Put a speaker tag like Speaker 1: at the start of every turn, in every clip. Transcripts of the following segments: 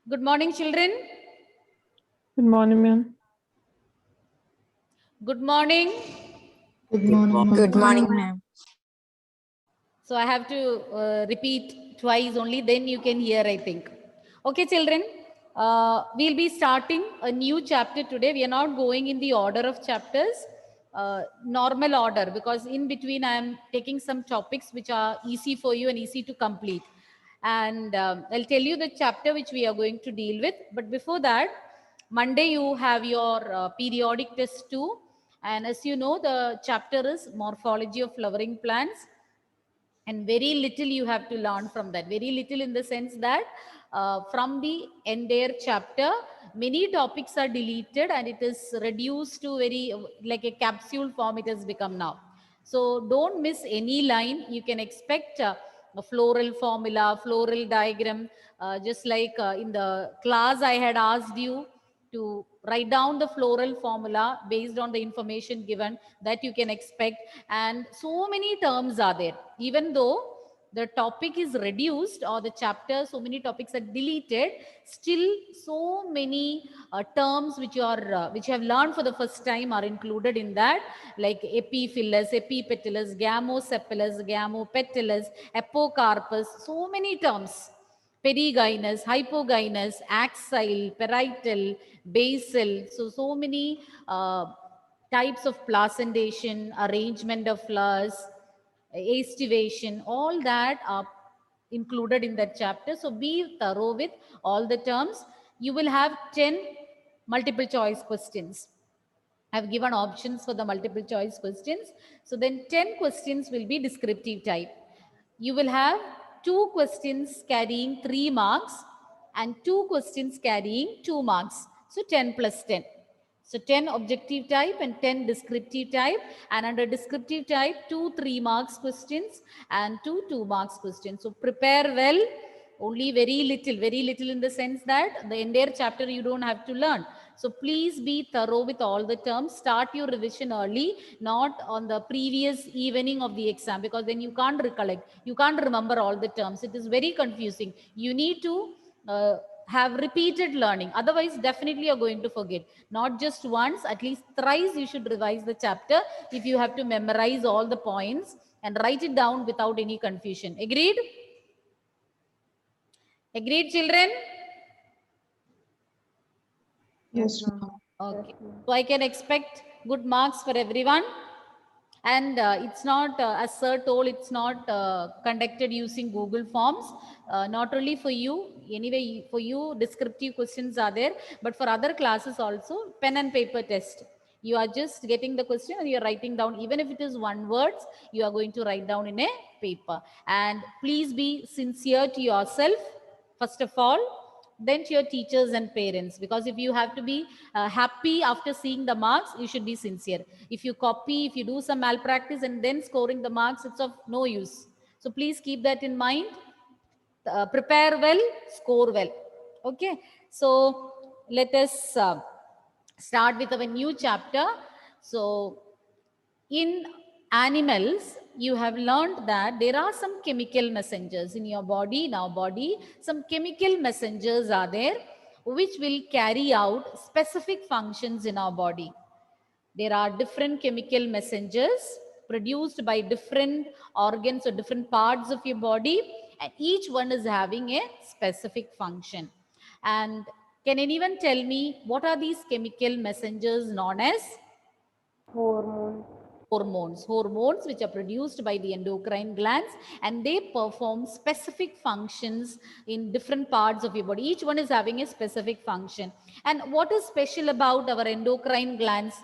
Speaker 1: Good morning, children.
Speaker 2: Good morning, ma'am.
Speaker 1: Good morning.
Speaker 3: Good morning, ma'am.
Speaker 4: Good morning, ma'am.
Speaker 1: So I have to repeat twice only, then you can hear, I think. Okay, children. We'll be starting a new chapter today. We are not going in the order of chapters, normal order, because in between I am taking some topics which are easy for you and easy to complete. And I'll tell you the chapter which we are going to deal with. But before that, Monday you have your periodic test too. And as you know, the chapter is Morphology of Flowering Plants, and very little you have to learn from that. Very little in the sense that from the entire chapter many topics are deleted and it is reduced to very like a capsule form it has become now. So don't miss any line. You can expect a floral formula, floral diagram, just like in the class I had asked you to write down the floral formula based on the information given that you can expect. And so many terms are there, even though the topic is reduced or the chapter, so many topics are deleted, still so many terms which are which you have learned for the first time are included in that, like epiphyllus, epipetalus, gamosepalus, gamopetalus, apocarpus, so many terms. Perigynous, hypogynous, axile, parietal, basal. So many types of placentation, arrangement of flowers, aestivation, all that are included in that chapter. So be thorough with all the terms. You will have 10 multiple choice questions. I've given options for the multiple choice questions. So then 10 questions will be descriptive type. You will have 2 questions carrying 3 marks and 2 questions carrying 2 marks. So 10 plus 10. So 10 objective type and 10 descriptive type, and under descriptive type 2 3 marks questions and 2 2 marks questions. So prepare well. Only very little in the sense that the entire chapter you don't have to learn. So please be thorough with all the terms. Start your revision early, not on the previous evening of the exam, because then you can't recollect. You can't remember all the terms. It is very confusing. You need to have repeated learning. Otherwise, definitely you're going to forget. Not just once, at least thrice you should revise the chapter if you have to memorize all the points and write it down without any confusion. Agreed? Agreed, children?
Speaker 3: Yes, ma'am.
Speaker 1: Okay. So I can expect good marks for everyone. And it's not, as sir told, it's not conducted using Google Forms. Not only for you, anyway, for you, descriptive questions are there, but for other classes also, pen and paper test. You are just getting the question and you're writing down, even if it is one words, you are going to write down in a paper. And please be sincere to yourself, first of all, then to your teachers and parents, because if you have to be happy after seeing the marks, you should be sincere. If you copy, if you do some malpractice and then scoring the marks, it's of no use. So please keep that in mind. Prepare well, score well. Okay, so let us start with our new chapter. So in animals, you have learned that there are some chemical messengers in your body, in our body. Some chemical messengers are there which will carry out specific functions in our body. There are different chemical messengers produced by different organs or different parts of your body, and each one is having a specific function. And can anyone tell me what are these chemical messengers known as? Hormones which are produced by the endocrine glands, and they perform specific functions in different parts of your body. Each one is having a specific function. And what is special about our endocrine glands?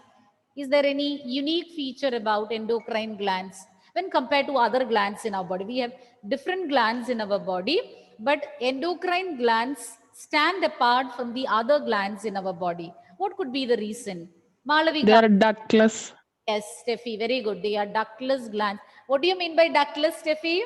Speaker 1: Is there any unique feature about endocrine glands when compared to other glands in our body? We have different glands in our body, but endocrine glands stand apart from the other glands in our body. What could be the reason?
Speaker 2: They
Speaker 1: Malavika.
Speaker 2: are ductless.
Speaker 1: Yes, Steffi, very good. They are ductless glands. What do you mean by ductless, Steffi?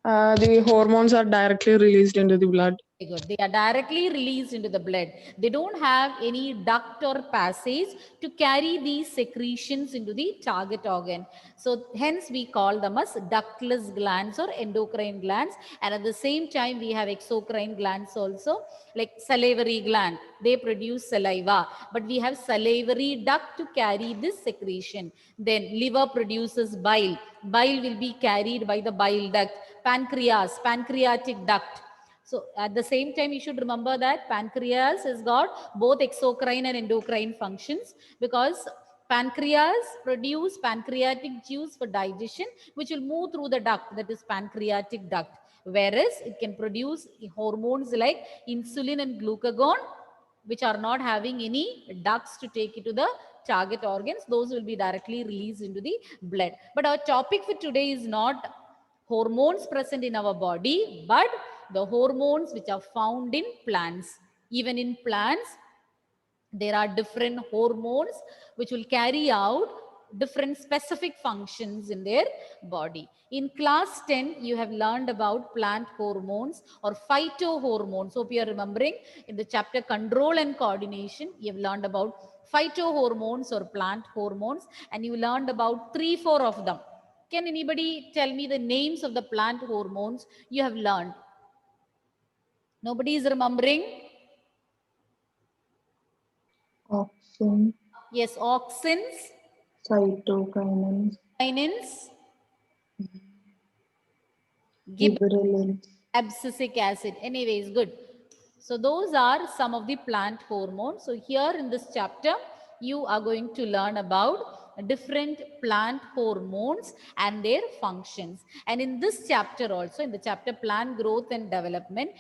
Speaker 2: The hormones are directly released into the blood.
Speaker 1: Very good. They are directly released into the blood. They don't have any duct or passage to carry these secretions into the target organ. So hence we call them as ductless glands or endocrine glands. And at the same time, we have exocrine glands also, like salivary gland. They produce saliva, but we have salivary duct to carry this secretion. Then liver produces bile. Bile will be carried by the bile duct. Pancreas, pancreatic duct. So at the same time, you should remember that pancreas has got both exocrine and endocrine functions, because pancreas produce pancreatic juice for digestion, which will move through the duct, that is pancreatic duct. Whereas it can produce hormones like insulin and glucagon, which are not having any ducts to take it to the target organs. Those will be directly released into the blood. But our topic for today is not hormones present in our body, but the hormones which are found in plants. Even in plants, there are different hormones which will carry out different specific functions in their body. In class 10, you have learned about plant hormones or phytohormones. Hope you are remembering in the chapter Control and Coordination, you have learned about phytohormones or plant hormones, and you learned about 3-4 of them. Can anybody tell me the names of the plant hormones you have learned? Nobody is remembering?
Speaker 3: Auxin,
Speaker 1: Yes, auxins,
Speaker 3: cytokinins,
Speaker 1: kinins,
Speaker 3: gibberellins.
Speaker 1: abscisic acid. Anyways, good. So those are some of the plant hormones. So here in this chapter, you are going to learn about different plant hormones and their functions. And in this chapter also, in the chapter Plant Growth and Development,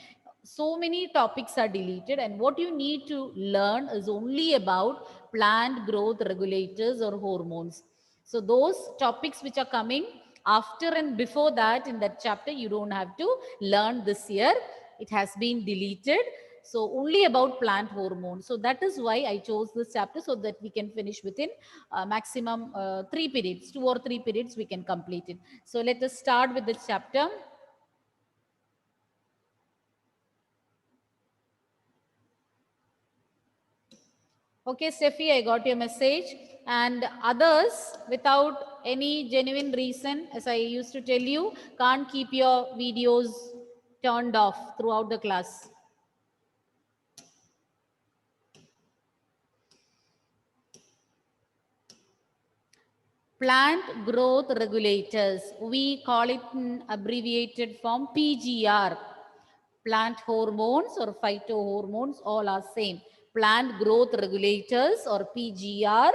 Speaker 1: so many topics are deleted, and what you need to learn is only about plant growth regulators or hormones. So those topics which are coming after and before that in that chapter, you don't have to learn this year. It has been deleted. So only about plant hormones. So that is why I chose this chapter, so that we can finish within maximum 3 periods, 2 or 3 periods we can complete it. So let us start with this chapter. Okay, Steffi, I got your message. And others, without any genuine reason, as I used to tell you, can't keep your videos turned off throughout the class. Plant growth regulators. We call it in abbreviated form PGR. Plant hormones or phytohormones, all are same. Plant growth regulators or PGR,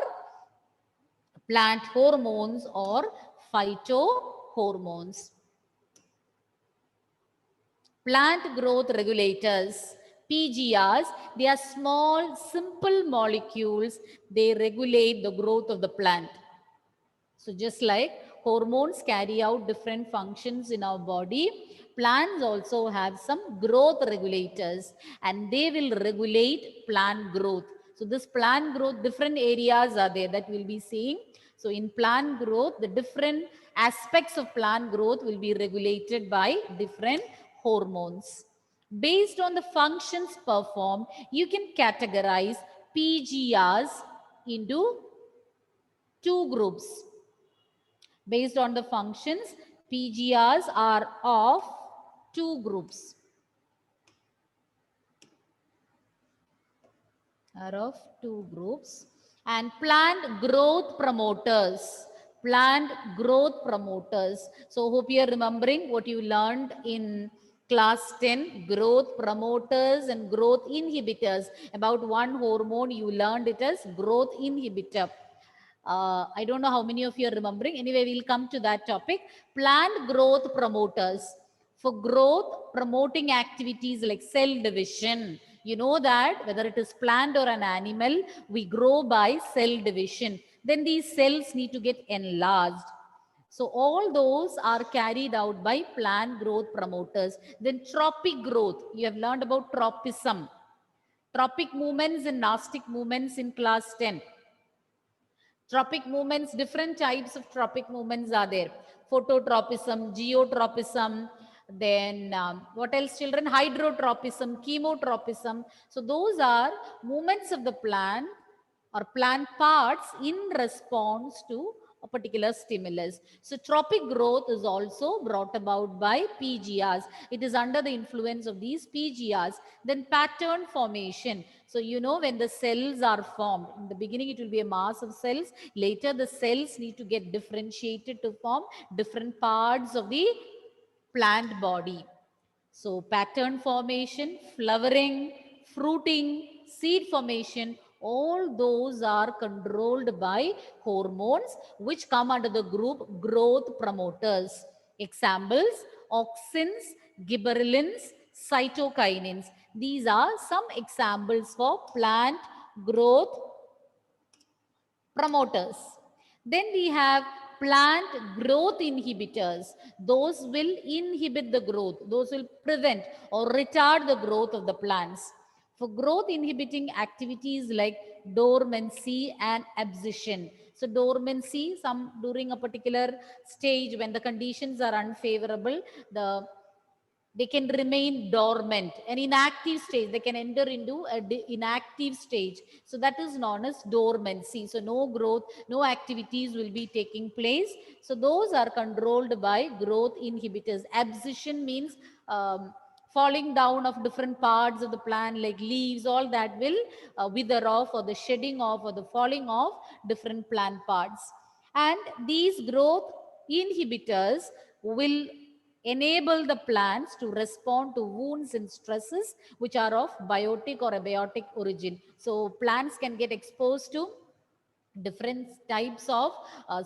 Speaker 1: plant hormones or phytohormones. Plant growth regulators, PGRs, they are small, simple molecules. They regulate the growth of the plant. So just like hormones carry out different functions in our body, plants also have some growth regulators, and they will regulate plant growth. So this plant growth, different areas are there that we'll be seeing. So in plant growth, the different aspects of plant growth will be regulated by different hormones. Based on the functions performed, you can categorize PGRs into 2 groups. Based on the functions, PGRs are of 2 groups. Are of 2 groups. And plant growth promoters. Plant growth promoters. So hope you are remembering what you learned in class 10, growth promoters and growth inhibitors. About one hormone you learned it as growth inhibitor. I don't know how many of you are remembering. Anyway, we'll come to that topic. Plant growth promoters. For growth promoting activities like cell division. You know that whether it is plant or an animal, we grow by cell division. Then these cells need to get enlarged. So all those are carried out by plant growth promoters. Then tropic growth. You have learned about tropism. Tropic movements and nastic movements in class 10. Tropic movements, different types of tropic movements are there. Phototropism, geotropism, Then what else, children? Hydrotropism, chemotropism. So those are movements of the plant or plant parts in response to a particular stimulus. So tropic growth is also brought about by PGRs. It is under the influence of these PGRs. Then pattern formation. So you know, when the cells are formed, in the beginning it will be a mass of cells. Later the cells need to get differentiated to form different parts of the plant body. So pattern formation, flowering, fruiting, seed formation, all those are controlled by hormones which come under the group growth promoters. Examples: auxins, gibberellins, cytokinins. These are some examples for plant growth promoters. Then we have plant growth inhibitors. Those will inhibit the growth. Those will prevent or retard the growth of the plants. For growth inhibiting activities like dormancy and abscission. So dormancy, some during a particular stage when the conditions are unfavorable, they can remain dormant, an inactive stage. They can enter into an inactive stage. So that is known as dormancy. So no growth, no activities will be taking place. So those are controlled by growth inhibitors. Abscission means falling down of different parts of the plant, like leaves, all that will wither off, or the shedding off, or the falling off different plant parts. And these growth inhibitors will enable the plants to respond to wounds and stresses which are of biotic or abiotic origin. So plants can get exposed to different types of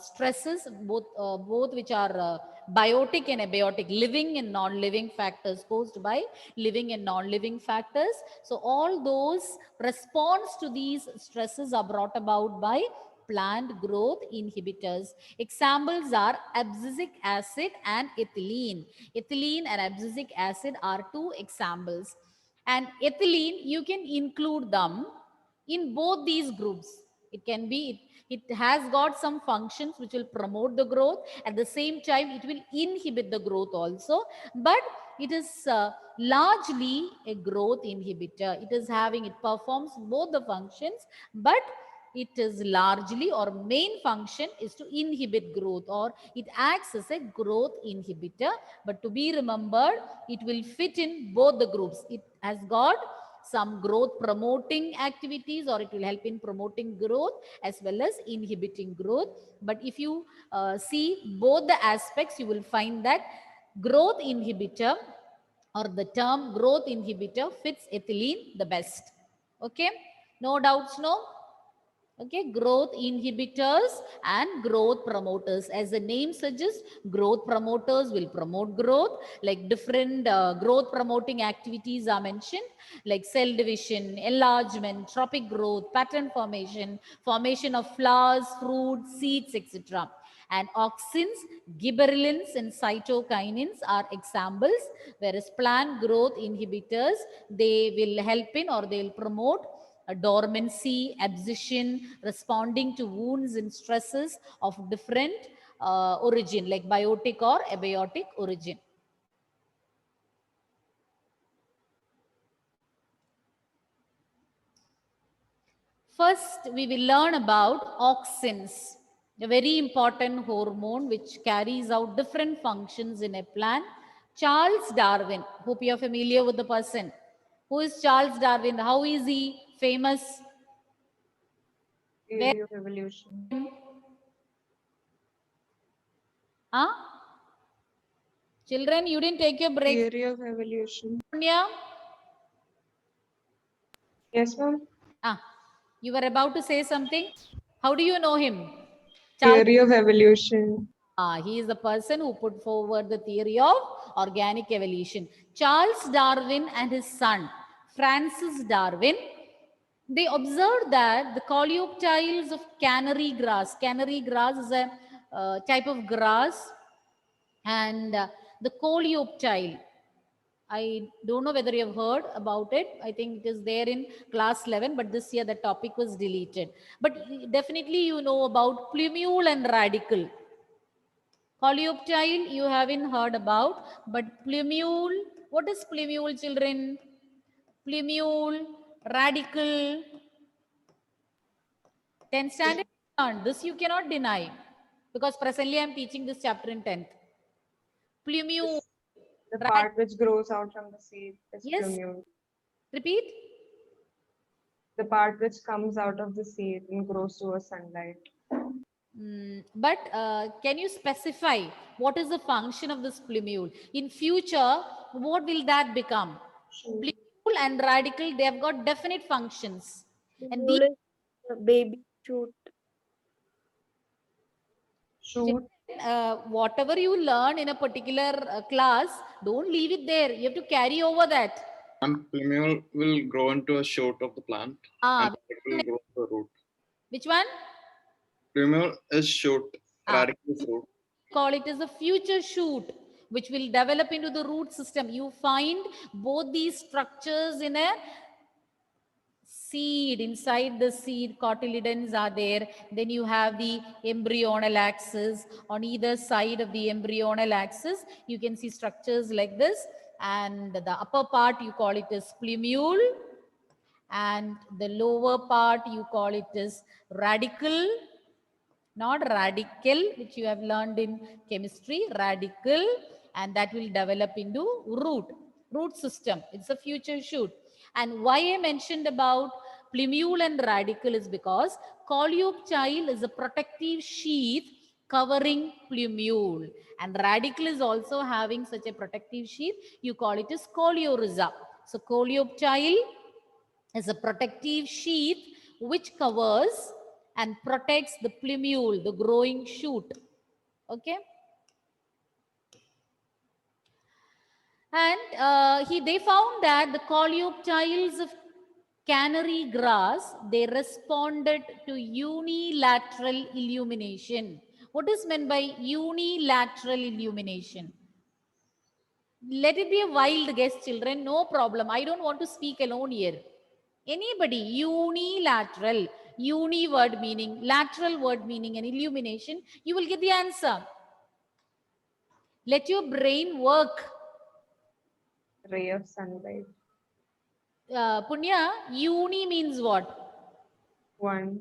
Speaker 1: stresses, both which are biotic and abiotic, living and non-living factors, caused by living and non-living factors. So all those response to these stresses are brought about by plant growth inhibitors. Examples are abscisic acid and ethylene. Ethylene and abscisic acid are two examples. And ethylene, you can include them in both these groups. It can be, it has got some functions which will promote the growth. At the same time, it will inhibit the growth also. But it is largely a growth inhibitor. It is having, it performs both the functions, but it is largely, or main function is to inhibit growth, or it acts as a growth inhibitor. But to be remembered, it will fit in both the groups. It has got some growth promoting activities, or it will help in promoting growth as well as inhibiting growth. But if you see both the aspects, you will find that growth inhibitor, or the term growth inhibitor, fits ethylene the best. Okay, no doubts, no? Okay, growth inhibitors and growth promoters. As the name suggests, growth promoters will promote growth. Like different growth promoting activities are mentioned, like cell division, enlargement, tropic growth, pattern formation, formation of flowers, fruits, seeds, etc. And auxins, gibberellins, and cytokinins are examples, whereas plant growth inhibitors, they will help in, or they will promote dormancy, abscission, responding to wounds and stresses of different origin, like biotic or abiotic origin. First, we will learn about auxins, a very important hormone which carries out different functions in a plant. Charles Darwin, hope you are familiar with the person. Who is Charles Darwin? How is he famous?
Speaker 3: Theory of evolution.
Speaker 1: Huh? Children, you didn't take your break.
Speaker 3: Theory of evolution.
Speaker 1: Yeah?
Speaker 3: Yes, ma'am.
Speaker 1: You were about to say something. How do you know him? Charles.
Speaker 3: Theory of evolution.
Speaker 1: He is the person who put forward the theory of organic evolution. Charles Darwin and his son, Francis Darwin, they observed that the coleoptiles of canary grass is a type of grass, and the coleoptile, I don't know whether you have heard about it. I think it is there in class 11, but this year the topic was deleted. But definitely you know about plumule and radicle. Coleoptile you haven't heard about, but plumule, what is plumule, children? Plumule, radicle, 10th standard learned. This you cannot deny because presently I am teaching this chapter in 10th. Plumule,
Speaker 3: The
Speaker 1: rad-
Speaker 3: part which grows out from the seed is
Speaker 1: Yes.
Speaker 3: plumule.
Speaker 1: repeat.
Speaker 3: The part which comes out of the seed and grows towards sunlight.
Speaker 1: But can you specify what is the function of this plumule? In future, what will that become? Plumule and radicle, they have got definite functions. And these,
Speaker 4: Baby shoot.
Speaker 3: Shoot.
Speaker 1: whatever you learn in a particular class, don't leave it there. You have to carry over that.
Speaker 5: And plumule will grow into a shoot of the plant.
Speaker 1: Ah,
Speaker 5: And it will grow to a root.
Speaker 1: which one?
Speaker 5: Plumule is shoot.
Speaker 1: Ah.
Speaker 5: Radicle is root.
Speaker 1: Call it as a future shoot, which will develop into the root system. You find both these structures in a seed. Inside the seed, cotyledons are there. Then you have the embryonal axis. On either side of the embryonal axis, you can see structures like this. And the upper part, you call it as plumule. And the lower part, you call it as radicle. Not radical, which you have learned in chemistry, radical, and that will develop into root system. It's a future shoot. And why I mentioned about plumule and radicle is because coleoptile is a protective sheath covering plumule, and radicle is also having such a protective sheath. You call it as coleorhiza. So coleoptile is a protective sheath which covers and protects the plumule, the growing shoot. Okay. And they found that the coleoptiles of canary grass, they responded to unilateral illumination. What is meant by unilateral illumination? Let it be a wild guess, children, no problem. I don't want to speak alone here. Anybody, unilateral, uni word meaning, lateral word meaning, and illumination, you will get the answer. Let your brain work.
Speaker 3: Ray of sunlight.
Speaker 1: Punya, uni means what?
Speaker 3: One.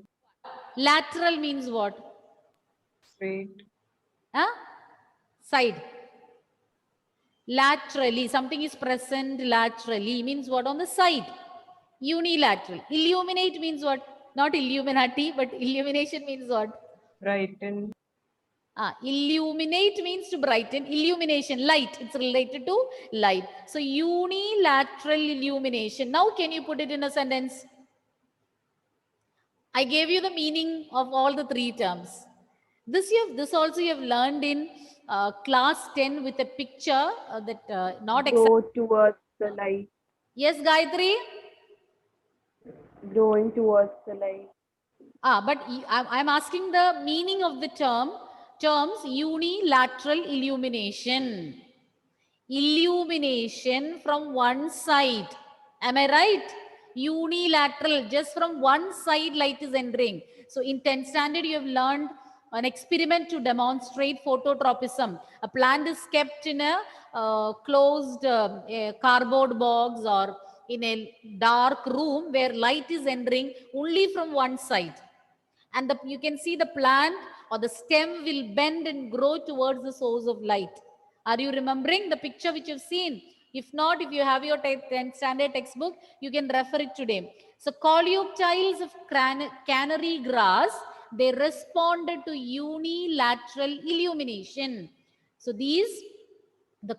Speaker 1: Lateral means what?
Speaker 3: Straight.
Speaker 1: Huh? Side. Laterally, something is present laterally means what? On the side. Unilateral. Illuminate means what? Not Illuminati, but illumination means what?
Speaker 3: Brighten.
Speaker 1: Illuminate means to brighten. Illumination, light. It's related to light. So unilateral illumination. Now can you put it in a sentence? I gave you the meaning of all the three terms. This also you have learned in class 10 with a picture that not
Speaker 4: Go towards the light.
Speaker 1: Yes, Gayatri?
Speaker 4: Going towards the light.
Speaker 1: But I'm asking the meaning of the terms unilateral illumination. Illumination from one side. Am I right? Unilateral, just from one side light is entering. So in 10th standard, you have learned an experiment to demonstrate phototropism. A plant is kept in a closed cardboard box or in a dark room where light is entering only from one side. And you can see the plant or the stem will bend and grow towards the source of light. Are you remembering the picture which you've seen? If not, if you have your 10th standard textbook, you can refer it today. So coleoptiles of canary grass, they responded to unilateral illumination. So the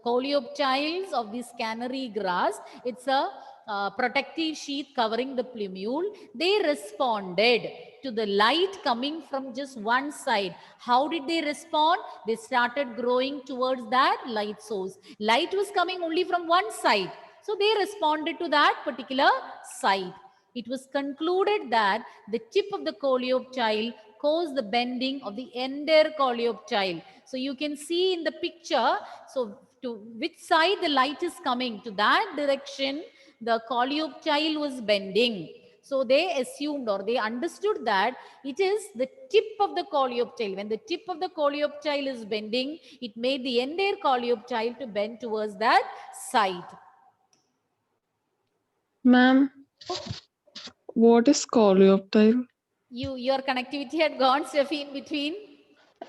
Speaker 1: coleoptiles of this canary grass, it's a protective sheath covering the plumule. They responded to the light coming from just one side. How did they respond? They started growing towards that light source. Light was coming only from one side. So they responded to that particular side. It was concluded that the tip of the coleoptile caused the bending of the entire coleoptile. So you can see in the picture, so to which side the light is coming, to that direction the coleoptile was bending. So they assumed or they understood that it is the tip of the coleoptile. When the tip of the coleoptile is bending, it made the entire coleoptile to bend towards that side.
Speaker 2: Ma'am, what is coleoptile?
Speaker 1: Your connectivity had gone, Steffi, in between.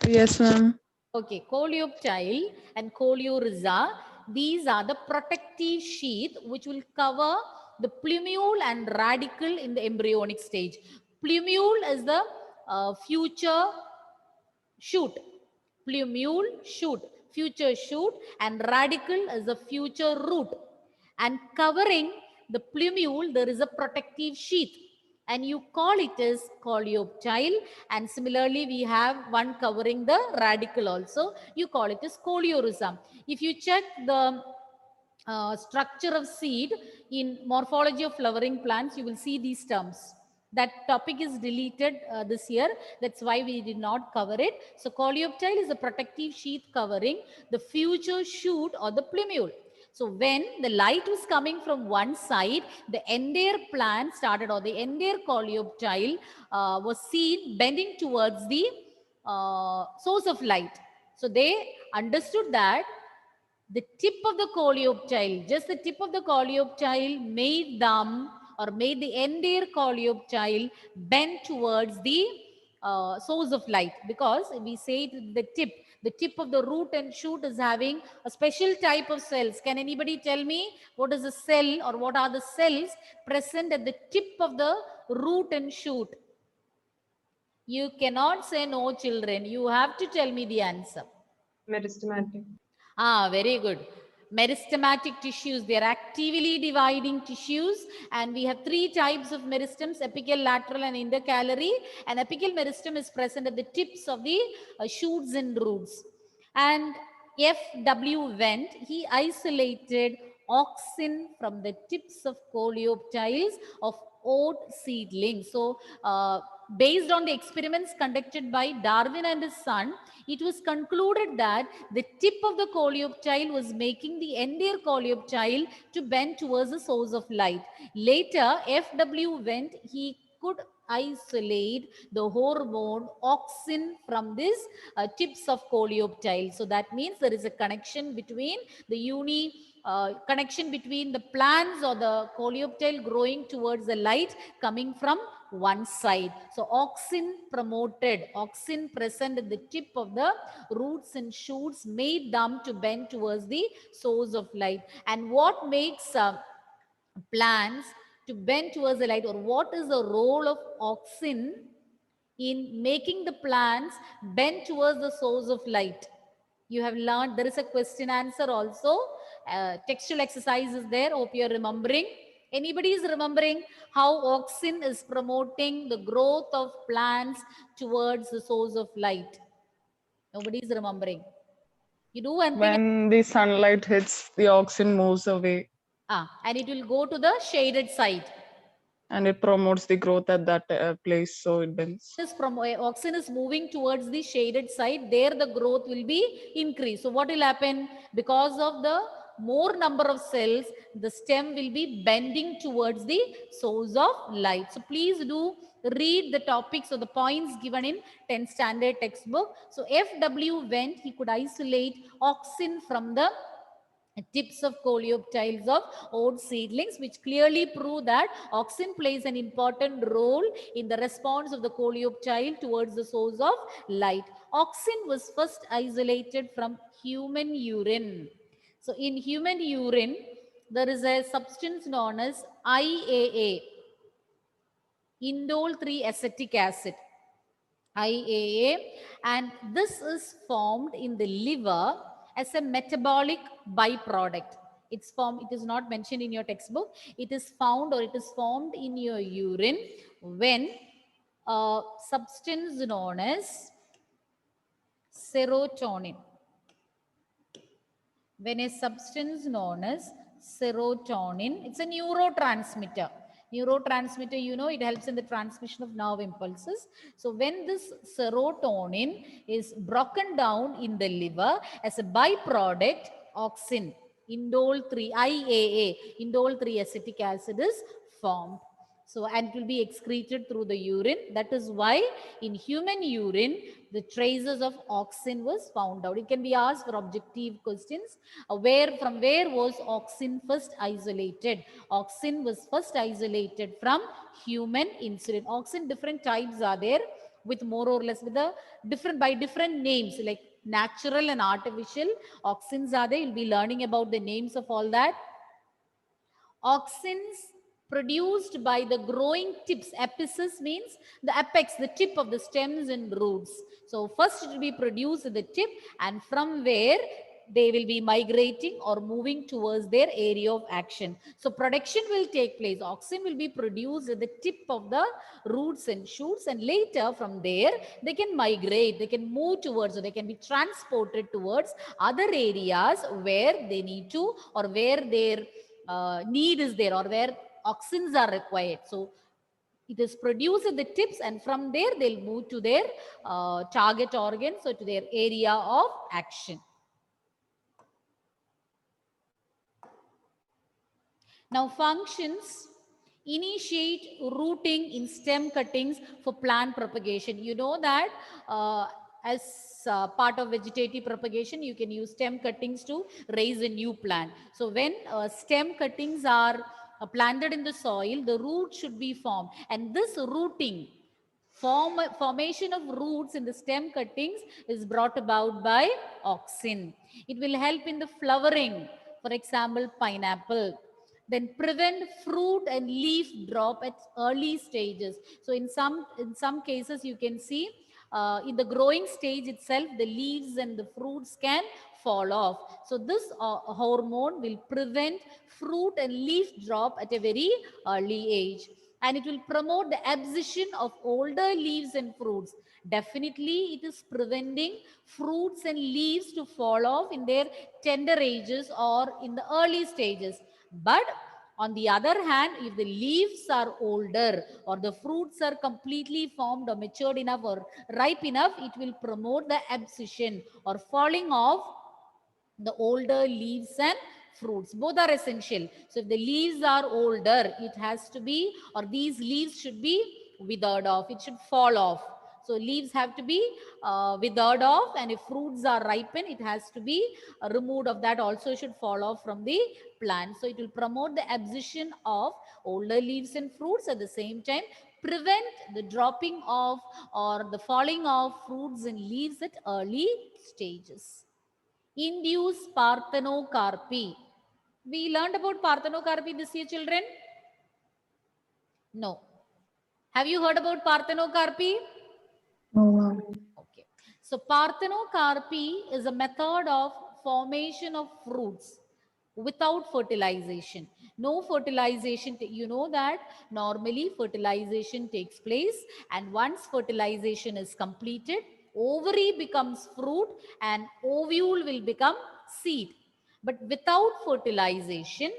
Speaker 2: Yes, ma'am.
Speaker 1: Okay, coleoptile and coleorhiza, these are the protective sheath which will cover the plumule and radicle in the embryonic stage. Plumule is the future shoot. Plumule shoot, future shoot, and radicle is the future root. And covering the plumule, there is a protective sheath, and you call it as coleoptile. And similarly, we have one covering the radicle also. You call it as coleorhiza. If you check the structure of seed in morphology of flowering plants, you will see these terms. That topic is deleted this year. That's why we did not cover it. So coleoptile is a protective sheath covering the future shoot or the plumule. So when the light was coming from one side, the entire plant started, or the entire coleoptile was seen bending towards the source of light. So they understood that the tip of the coleoptile, just the tip of the coleoptile made them or made the entire coleoptile bend towards the source of light, because we say the tip of the root and shoot is having a special type of cells. Can anybody tell me what is a cell or what are the cells present at the tip of the root and shoot? You cannot say no, children. You have to tell me the answer.
Speaker 3: Meristematic.
Speaker 1: Very good. Meristematic tissues, they are actively dividing tissues, and we have three types of meristems: apical, lateral, and intercalary. And apical meristem is present at the tips of the shoots and roots. And F.W. Wendt, he isolated auxin from the tips of coleoptiles of oat seedlings. So, based on the experiments conducted by Darwin and his son, it was concluded that the tip of the coleoptile was making the entire coleoptile to bend towards the source of light. Later, F.W. Wendt, he could isolate the hormone auxin from these tips of coleoptile. So that means there is a connection between the connection between the plants or the coleoptile growing towards the light coming from one side. So auxin present at the tip of the roots and shoots made them to bend towards the source of light. And what makes plants to bend towards the light, or what is the role of auxin in making the plants bend towards the source of light? You have learned, there is a question answer also. Textual exercise is there. Hope you are remembering. Anybody is remembering how auxin is promoting the growth of plants towards the source of light? Nobody is remembering. You do one thing.
Speaker 2: When the sunlight hits, the auxin moves away
Speaker 1: And it will go to the shaded side.
Speaker 2: and it promotes the growth at that place, so it bends.
Speaker 1: Auxin is moving towards the shaded side. There the growth will be increased. So what will happen? Because of the more number of cells, the stem will be bending towards the source of light. So please do read the topics or the points given in 10th standard textbook. So F.W. Wendt, he could isolate auxin from the tips of coleoptiles of oat seedlings, which clearly prove that auxin plays an important role in the response of the coleoptile towards the source of light. Auxin was first isolated from human urine. So in human urine, there is a substance known as IAA, indole 3-acetic acid. IAA, and this is formed in the liver as a metabolic byproduct. It's formed, it is not mentioned in your textbook. It is found, or it is formed in your urine when a substance known as serotonin. When a substance known as serotonin, it's a neurotransmitter. Neurotransmitter, you know, it helps in the transmission of nerve impulses. So when this serotonin is broken down in the liver as a byproduct, auxin, indole 3, IAA, indole 3-acetic acid is formed. So, and it will be excreted through the urine. That is why in human urine, the traces of auxin was found out. It can be asked for objective questions. From where was auxin first isolated? Auxin was first isolated from human insulin. Auxin, different types are there with more or less with by different names like natural and artificial auxins are there. You'll be learning about the names of all that. Auxins produced by the growing tips. Apices means the apex, the tip of the stems and roots. So first it will be produced at the tip, and from where they will be migrating or moving towards their area of action. So production will take place. Auxin will be produced at the tip of the roots and shoots, and later from there they can migrate, they can move towards, or they can be transported towards other areas where they need to, or where their need is there, or where auxins are required. So it is produced at the tips, and from there they'll move to their target organ, so to their area of action. Now functions: initiate rooting in stem cuttings for plant propagation. You know that as part of vegetative propagation, you can use stem cuttings to raise a new plant. So when stem cuttings are planted in the soil, the root should be formed, and this rooting, formation of roots in the stem cuttings is brought about by auxin. It will help in the flowering, for example, pineapple. Then prevent fruit and leaf drop at early stages. So in some cases you can see in the growing stage itself, the leaves and the fruits can fall off. So this hormone will prevent fruit and leaf drop at a very early age, and it will promote the abscission of older leaves and fruits. Definitely it is preventing fruits and leaves to fall off in their tender ages or in the early stages. But on the other hand, if the leaves are older or the fruits are completely formed or matured enough or ripe enough, it will promote the abscission or falling off the older leaves and fruits. Both are essential. So if the leaves are older, it has to be, or these leaves should be withered off. It should fall off. So leaves have to be withered off, and if fruits are ripened, it has to be removed of that, also should fall off from the plant. So it will promote the abscission of older leaves and fruits, at the same time prevent the dropping of or the falling of fruits and leaves at early stages. Induce parthenocarpy. We learned about parthenocarpy this year, children? No. Have you heard about parthenocarpy?
Speaker 2: No.
Speaker 1: Okay. So parthenocarpy is a method of formation of fruits without fertilization. No fertilization. You know that normally fertilization takes place, and once fertilization is completed, ovary becomes fruit and ovule will become seed. But without fertilization,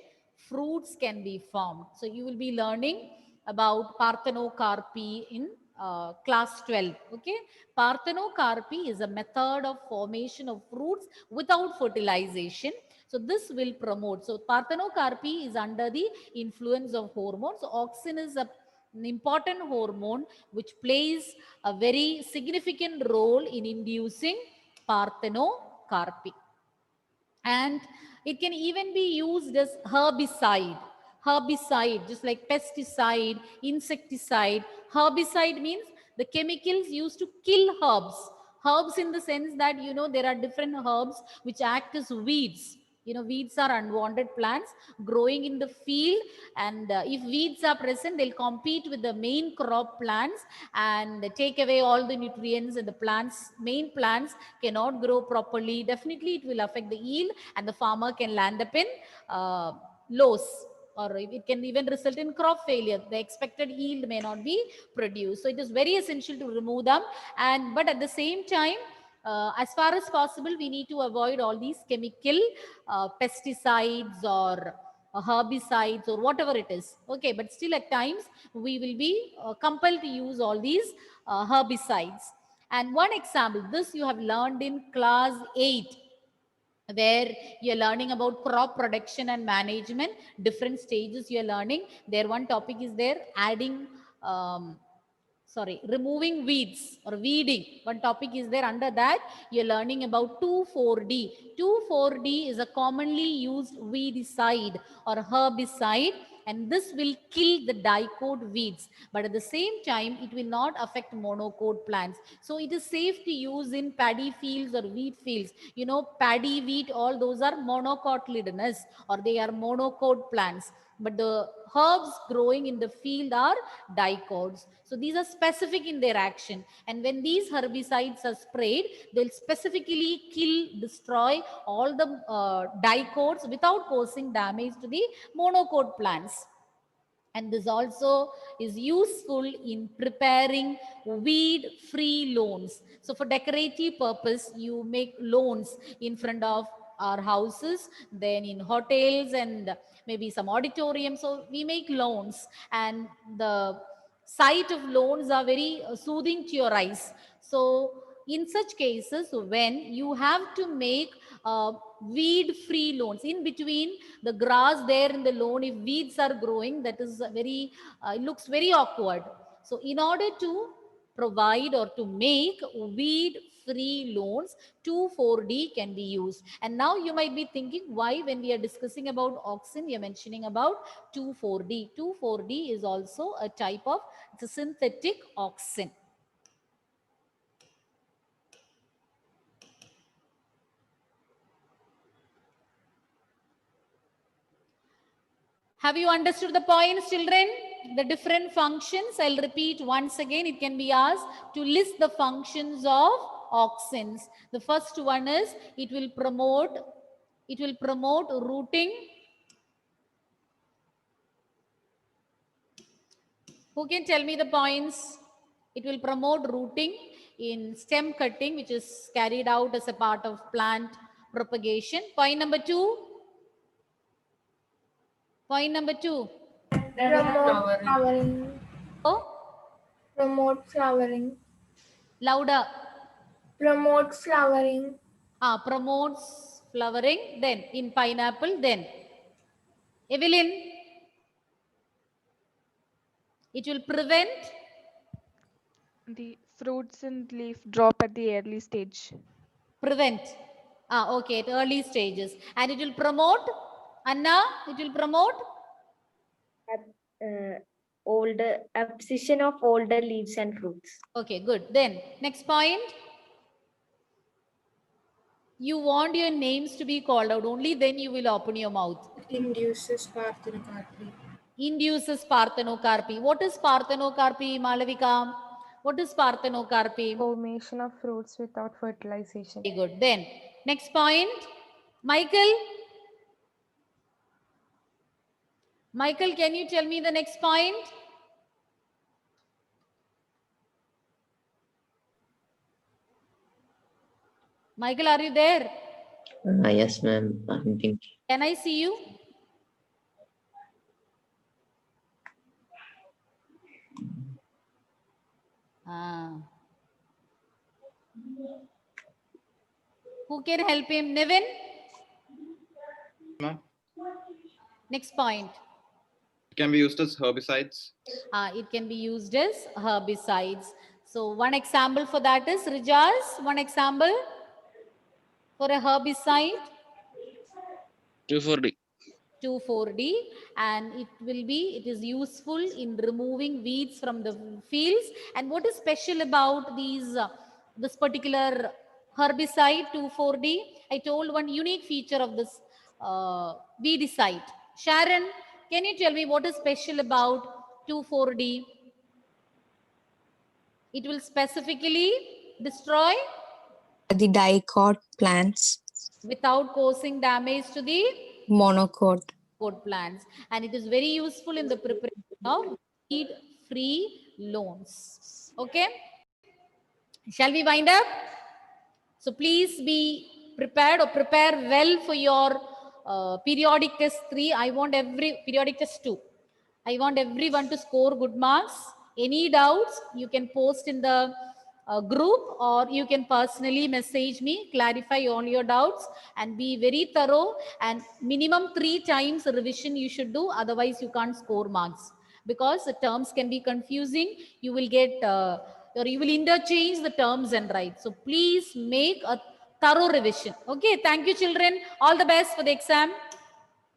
Speaker 1: fruits can be formed. So you will be learning about parthenocarpy in class 12. Okay, parthenocarpy is a method of formation of fruits without fertilization. So this will promote. So parthenocarpy is under the influence of hormones. So auxin is an important hormone which plays a very significant role in inducing parthenocarpy. And it can even be used as herbicide, just like pesticide, insecticide. Herbicide means the chemicals used to kill herbs in the sense that, you know, there are different herbs which act as weeds. You know, weeds are unwanted plants growing in the field, and if weeds are present, they'll compete with the main crop plants and take away all the nutrients, and the main plants cannot grow properly. Definitely it will affect the yield, and the farmer can land up in loss, or it can even result in crop failure. The expected yield may not be produced. So it is very essential to remove them, but at the same time, as far as possible, we need to avoid all these chemical pesticides or herbicides or whatever it is. Okay, but still at times we will be compelled to use all these herbicides. And one example, this you have learned in class 8. where you're learning about crop production and management, different stages you're learning. There one topic is there, adding, removing weeds or weeding. One topic is there. Under that, you're learning about 2,4-D. 2,4-D is a commonly used weedicide or herbicide, and this will kill the dicot weeds. But at the same time, it will not affect monocot plants. So it is safe to use in paddy fields or wheat fields. You know, paddy, wheat, all those are monocotyledonous, or they are monocot plants. But the herbs growing in the field are dicots. So these are specific in their action. And when these herbicides are sprayed, they'll specifically kill, destroy all the dicots without causing damage to the monocot plants. And this also is useful in preparing weed-free lawns. So for decorative purpose, you make lawns in front of our houses, then in hotels and maybe some auditoriums. So we make lawns, and the sight of lawns are very soothing to your eyes. So in such cases, when you have to make weed-free lawns, in between the grass there in the lawn, if weeds are growing, that is very, it looks very awkward. So in order to provide or to make weed-free lawns, 2,4-D can be used. And now you might be thinking, why when we are discussing about auxin, we are mentioning about 2,4-D. 2,4-D is also a type of, it's a synthetic auxin. Have you understood the points, children? The different functions, I'll repeat once again. It can be asked to list the functions of auxins. The first one is it will promote rooting. Who can tell me the points? It will promote rooting in stem cutting, which is carried out as a part of plant propagation. Point number 2. Point number 2.
Speaker 6: Promote flowering.
Speaker 1: Oh,
Speaker 6: Promote flowering.
Speaker 1: louder.
Speaker 6: Promote flowering.
Speaker 1: Promotes flowering. Then in pineapple, then Evelyn, it will prevent
Speaker 7: The fruits and leaf drop at the early stage.
Speaker 1: prevent. Okay, at early stages. And it will promote, Anna, it will promote
Speaker 4: Older abscission of older leaves and fruits.
Speaker 1: Okay, good. Then next point. You want your names to be called out. Only then you will open your mouth.
Speaker 6: Induces parthenocarpy.
Speaker 1: Induces parthenocarpy. What is parthenocarpy, Malavika? What is parthenocarpy?
Speaker 7: Formation of fruits without fertilization.
Speaker 1: Very good. Then next point. Michael. Michael, can you tell me the next point? Michael, are you there?
Speaker 8: Yes, ma'am. I'm thinking.
Speaker 1: Can I see you? Who can help him? Nevin?
Speaker 5: Ma'am.
Speaker 1: Next point.
Speaker 5: It can be used as herbicides.
Speaker 1: It can be used as herbicides. So one example for that is, Rijas, one example for a herbicide.
Speaker 9: 2,4-D.
Speaker 1: 2,4-D, and it is useful in removing weeds from the fields. And what is special about this particular herbicide 2,4-D? I told one unique feature of this weedicide. Sharon, can you tell me what is special about 2,4-D? It will specifically destroy
Speaker 10: the dicot plants
Speaker 1: without causing damage to the
Speaker 10: monocot
Speaker 1: plants, and it is very useful in the preparation of weed-free lawns. Okay, shall we wind up? So please be prepared or prepare well for your periodic test 3. I want periodic test 2. I want everyone to score good marks. Any doubts, you can post in the group, or you can personally message me, clarify all your doubts, and be very thorough. And minimum 3 times revision you should do, otherwise you can't score marks, because the terms can be confusing. You will get or you will interchange the terms and write. So please make a thorough revision. Okay, thank you children. All the best for the exam.